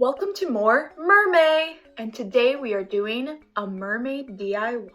Welcome to more Mer-May, and today we are doing a mermaid DIY.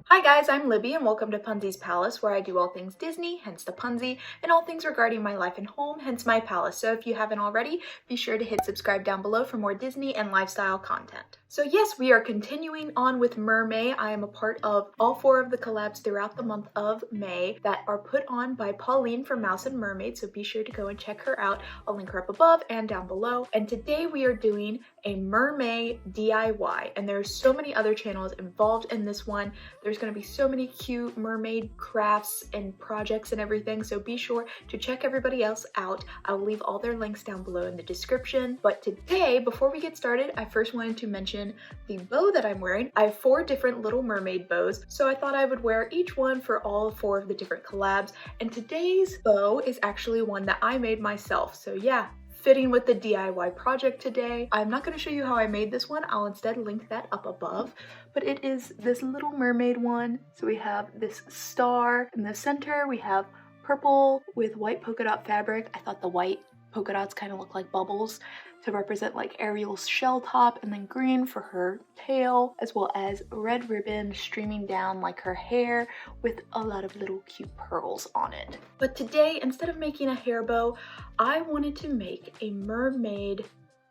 Hi guys, I'm Libby and welcome to Punsy's Palace, where I do all things Disney, hence the Punsy, and all things regarding my life and home, hence my palace. So if you haven't already, be sure to hit subscribe down below for more Disney and lifestyle content. So yes, we are continuing on with Mer-May. I am a part of all 4 of the collabs throughout the month of May that are put on by Pauleen from Mouse and Mermaid, so be sure to go and check her out. I'll link her up above and down below. And today we are doing a Mer-May DIY, and there's so many other channels involved in this one. There's going to be so many cute mermaid crafts and projects and everything, so be sure to check everybody else out. I'll leave all their links down below in the description. But today, before we get started, I first wanted to mention the bow that I'm wearing. I have 4 different little mermaid bows, so I thought I would wear each one for all 4 of the different collabs. And today's bow is actually one that I made myself, so yeah, fitting with the DIY project today. I'm not going to show you how I made this one. I'll instead link that up above. But it is this little mermaid one. So we have this star in the center. We have purple with white polka dot fabric. I thought the white polka dots kind of look like bubbles to represent like Ariel's shell top, and then green for her tail, as well as red ribbon streaming down like her hair with a lot of little cute pearls on it. But today, instead of making a hair bow, I wanted to make a mermaid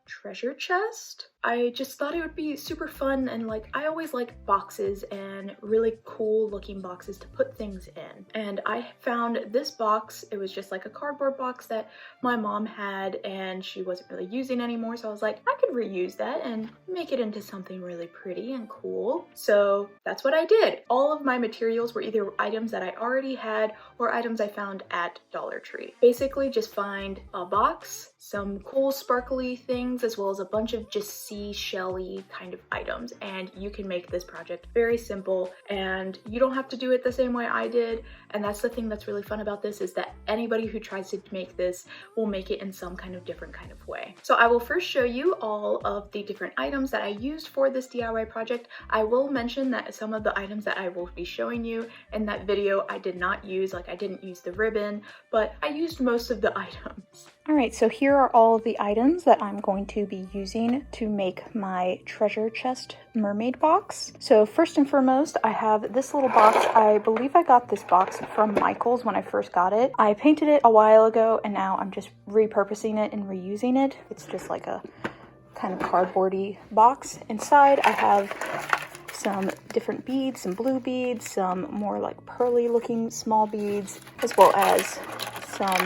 treasure chest. I just thought it would be super fun, and like I always like boxes and really cool looking boxes to put things in. And I found this box. It was just like a cardboard box that my mom had and she wasn't really using anymore, so I was like, I could reuse that and make it into something really pretty and cool. So that's what I did. All of my materials were either items that I already had or items I found at Dollar Tree. Basically just find a box, some cool sparkly things, as well as a bunch of just shelly kind of items, and you can make this project very simple, and you don't have to do it the same way I did. And that's the thing that's really fun about this, is that anybody who tries to make this will make it in some kind of different kind of way. So I will first show you all of the different items that I used for this DIY project. I will mention that some of the items that I will be showing you in that video I did not use, like I didn't use the ribbon, but I used most of the items. Alright, so here are all of the items that I'm going to be using to make my treasure chest mermaid box. So first and foremost, I have this little box. I believe I got this box from Michael's when I first got it. I painted it a while ago and now I'm just repurposing it and reusing it. It's just like a kind of cardboardy box. Inside I have some different beads, some blue beads, some more like pearly looking small beads, as well as some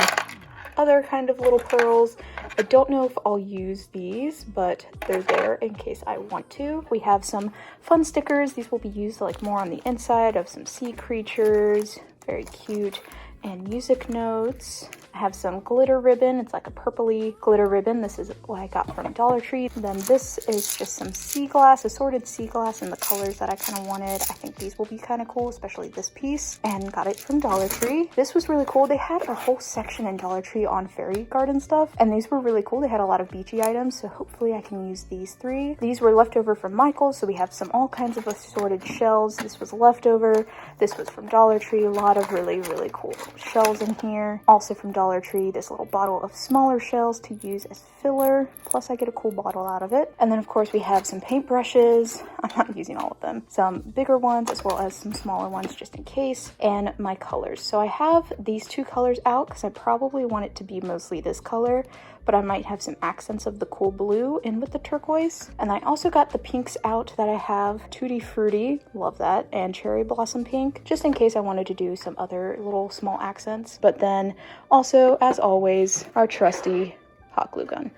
other kind of little pearls. I don't know if I'll use these, but they're there in case I want to. We have some fun stickers. These will be used like more on the inside of some sea creatures. Very cute. And music notes. I have some glitter ribbon. It's like a purpley glitter ribbon. This is what I got from Dollar Tree. And then this is just some sea glass, assorted sea glass in the colors that I kind of wanted. I think these will be kind of cool, especially this piece, and got it from Dollar Tree. This was really cool. They had a whole section in Dollar Tree on fairy garden stuff, and these were really cool. They had a lot of beachy items, so hopefully I can use these 3. These were leftover from Michael's, so we have some all kinds of assorted shells. This was leftover. This was from Dollar Tree. A lot of really, really cool shells in here. Also from Dollar Tree, this little bottle of smaller shells to use as filler, plus I get a cool bottle out of it. And then of course we have some paintbrushes. I'm not using all of them. Some bigger ones as well as some smaller ones just in case, and my colors. So I have these 2 colors out because I probably want it to be mostly this color, but I might have some accents of the cool blue in with the turquoise. And I also got the pinks out that I have, Tutti Frutti, love that, and Cherry Blossom Pink, just in case I wanted to do some other little small accents. But then also, as always, our trusty hot glue gun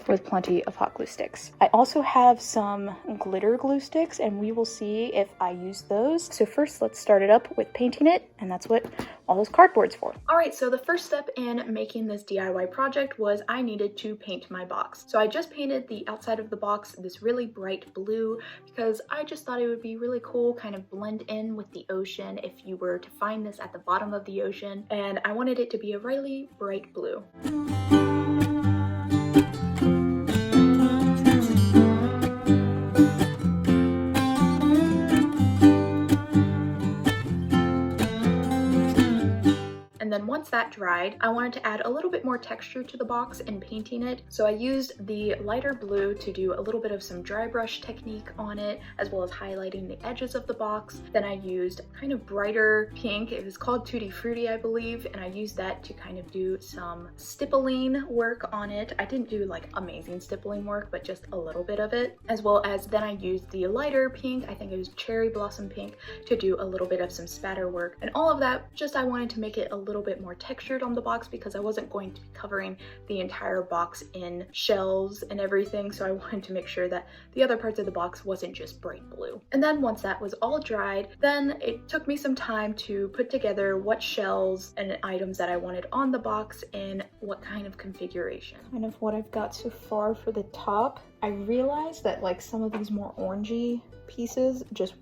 with plenty of hot glue sticks. I also have some glitter glue sticks, and we will see if I use those. So first, let's start it up with painting it, and that's what all this cardboard's for. Alright, so the first step in making this DIY project was I needed to paint my box. So I just painted the outside of the box this really bright blue because I just thought it would be really cool, kind of blend in with the ocean if you were to find this at the bottom of the ocean, and I wanted it to be a really bright blue. once that dried, I wanted to add a little bit more texture to the box in painting it. So I used the lighter blue to do a little bit of some dry brush technique on it, as well as highlighting the edges of the box. Then I used kind of brighter pink. It was called Tutti Frutti, I believe, and I used that to kind of do some stippling work on it. I didn't do like amazing stippling work, but just a little bit of it, as well as then I used the lighter pink, I think it was cherry blossom pink, to do a little bit of some spatter work. And all of that, just I wanted to make it a little bit more textured on the box because I wasn't going to be covering the entire box in shells and everything, so I wanted to make sure that the other parts of the box wasn't just bright blue. And then once that was all dried, then it took me some time to put together what shells and items that I wanted on the box in what kind of configuration. Kind of what I've got so far for the top. I realized that like some of these more orangey pieces just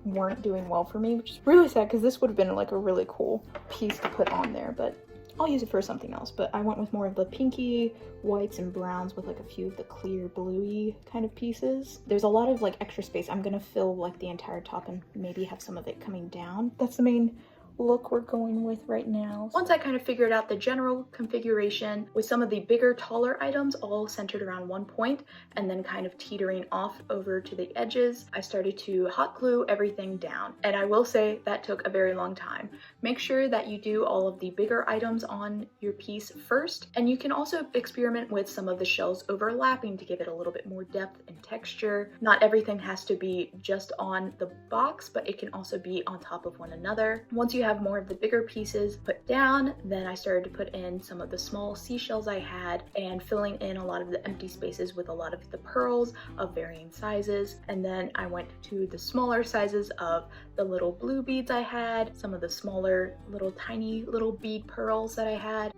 weren't doing well for me, which is really sad because this would have been like a really cool piece to put on there, but I'll use it for something else. But I went with more of the pinky whites and browns with like a few of the clear bluey kind of pieces. There's a lot of like extra space. I'm gonna fill like the entire top and maybe have some of it coming down. That's the main look we're going with right now. Once I kind of figured out the general configuration with some of the bigger, taller items all centered around one point and then kind of teetering off over to the edges, I started to hot glue everything down. And I will say that took a very long time. Make sure that you do all of the bigger items on your piece first, and you can also experiment with some of the shells overlapping to give it a little bit more depth and texture. Not everything has to be just on the box, but it can also be on top of one another. Once you have more of the bigger pieces put down, then I started to put in some of the small seashells I had and filling in a lot of the empty spaces with a lot of the pearls of varying sizes. And then I went to the smaller sizes of the little blue beads I had, some of the smaller little tiny little bead pearls that I had.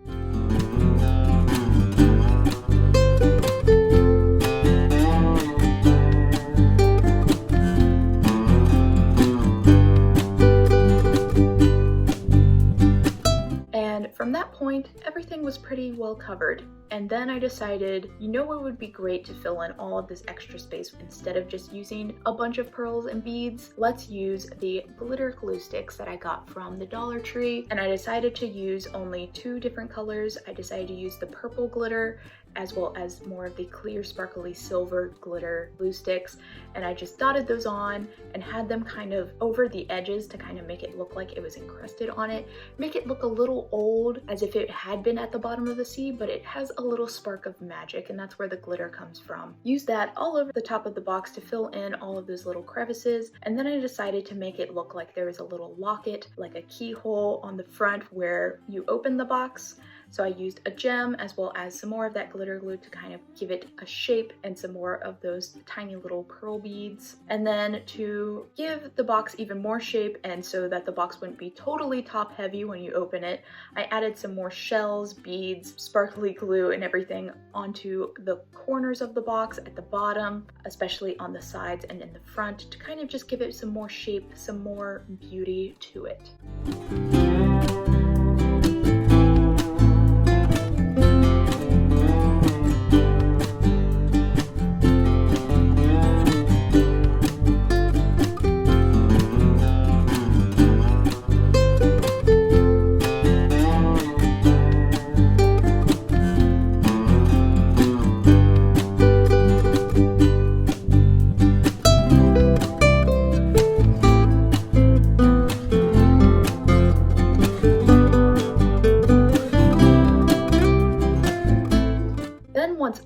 From that point, everything was pretty well covered. And then I decided, you know what would be great to fill in all of this extra space instead of just using a bunch of pearls and beads? Let's use the glitter glue sticks that I got from the Dollar Tree. And I decided to use only 2 different colors. I decided to use the purple glitter as well as more of the clear sparkly silver glitter glue sticks, and I just dotted those on and had them kind of over the edges to kind of make it look like it was encrusted on it, make it look a little old as if it had been at the bottom of the sea, but it has a little spark of magic, and that's where the glitter comes from. Use that all over the top of the box to fill in all of those little crevices, and then I decided to make it look like there is a little locket, like a keyhole on the front where you open the box. So I used a gem as well as some more of that glitter glue to kind of give it a shape and some more of those tiny little pearl beads. And then to give the box even more shape and so that the box wouldn't be totally top heavy when you open it, I added some more shells, beads, sparkly glue and everything onto the corners of the box at the bottom, especially on the sides and in the front, to kind of just give it some more shape, some more beauty to it.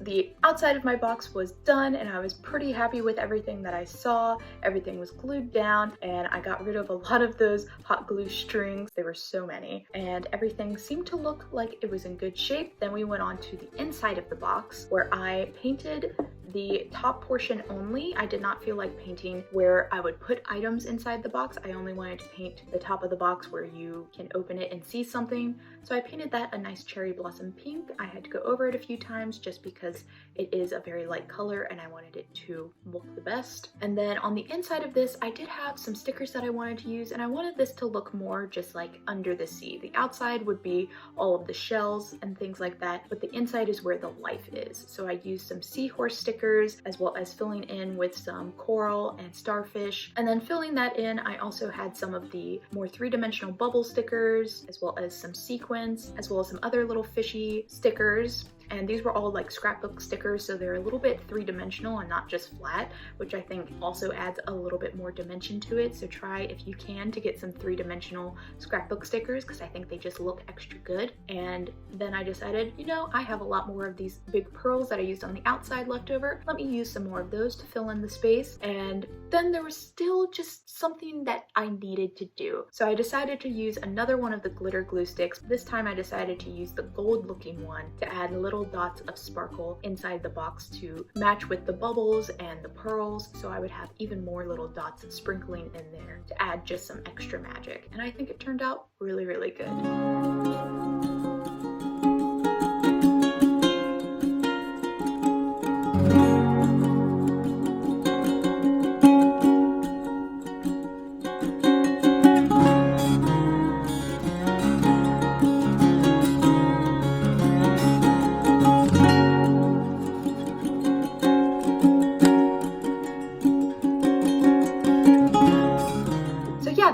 The outside of my box was done and I was pretty happy with everything that I saw. Everything was glued down and I got rid of a lot of those hot glue strings. There were so many, and everything seemed to look like it was in good shape. Then we went on to the inside of the box where I painted the top portion only. I did not feel like painting where I would put items inside the box. I only wanted to paint the top of the box where you can open it and see something. So I painted that a nice cherry blossom pink. I had to go over it a few times just because it is a very light color and I wanted it to look the best. And then on the inside of this, I did have some stickers that I wanted to use, and I wanted this to look more just like under the sea. The outside would be all of the shells and things like that, but the inside is where the life is. So I used some seahorse stickers as well as filling in with some coral and starfish. And then filling that in, I also had some of the more three-dimensional bubble stickers, as well as some sequins, as well as some other little fishy stickers. And these were all like scrapbook stickers, so they're a little bit three-dimensional and not just flat, which I think also adds a little bit more dimension to it. So try, if you can, to get some three-dimensional scrapbook stickers, because I think they just look extra good. And then I decided, you know, I have a lot more of these big pearls that I used on the outside left over. Let me use some more of those to fill in the space. And then there was still just something that I needed to do. So I decided to use another one of the glitter glue sticks. This time I decided to use the gold looking one to add little dots of sparkle inside the box to match with the bubbles and the pearls, so I would have even more little dots sprinkling in there to add just some extra magic. And I think it turned out really, really good.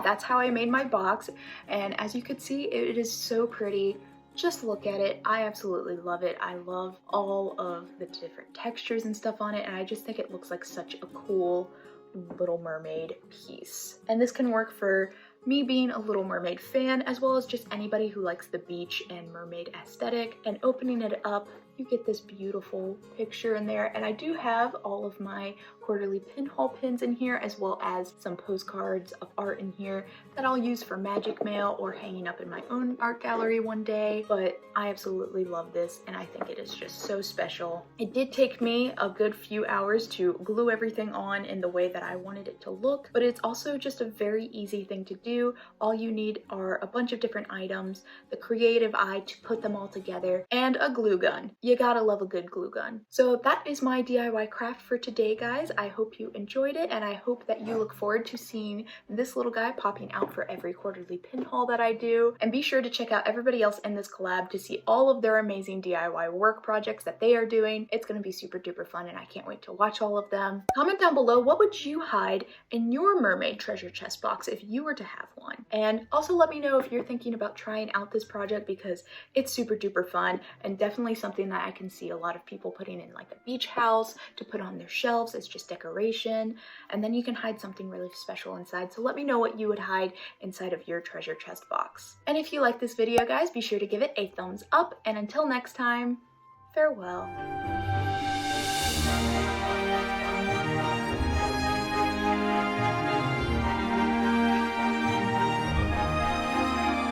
That's how I made my box, and as you could see, it is so pretty. Just look at it. I absolutely love it. I love all of the different textures and stuff on it, and I just think it looks like such a cool Little Mermaid piece. And this can work for me being a Little Mermaid fan, as well as just anybody who likes the beach and mermaid aesthetic. And opening it up, you get this beautiful picture in there. And I do have all of my quarterly pinhole pins in here, as well as some postcards of art in here that I'll use for magic mail or hanging up in my own art gallery one day. But I absolutely love this, and I think it is just so special. It did take me a good few hours to glue everything on in the way that I wanted it to look, but it's also just a very easy thing to do. All you need are a bunch of different items, the creative eye to put them all together, and a glue gun. You gotta love a good glue gun. So that is my DIY craft for today, guys. I hope you enjoyed it, and I hope that you look forward to seeing this little guy popping out for every quarterly pin haul that I do. And be sure to check out everybody else in this collab to see all of their amazing DIY work projects that they are doing. It's gonna be super duper fun, and I can't wait to watch all of them. Comment down below, what would you hide in your mermaid treasure chest box if you were to have one? And also let me know if you're thinking about trying out this project, because it's super duper fun and definitely something that I can see a lot of people putting in like a beach house to put on their shelves as just decoration, and then you can hide something really special inside. So let me know what you would hide inside of your treasure chest box. And if you like this video, guys, be sure to give it a thumbs up, and until next time, farewell.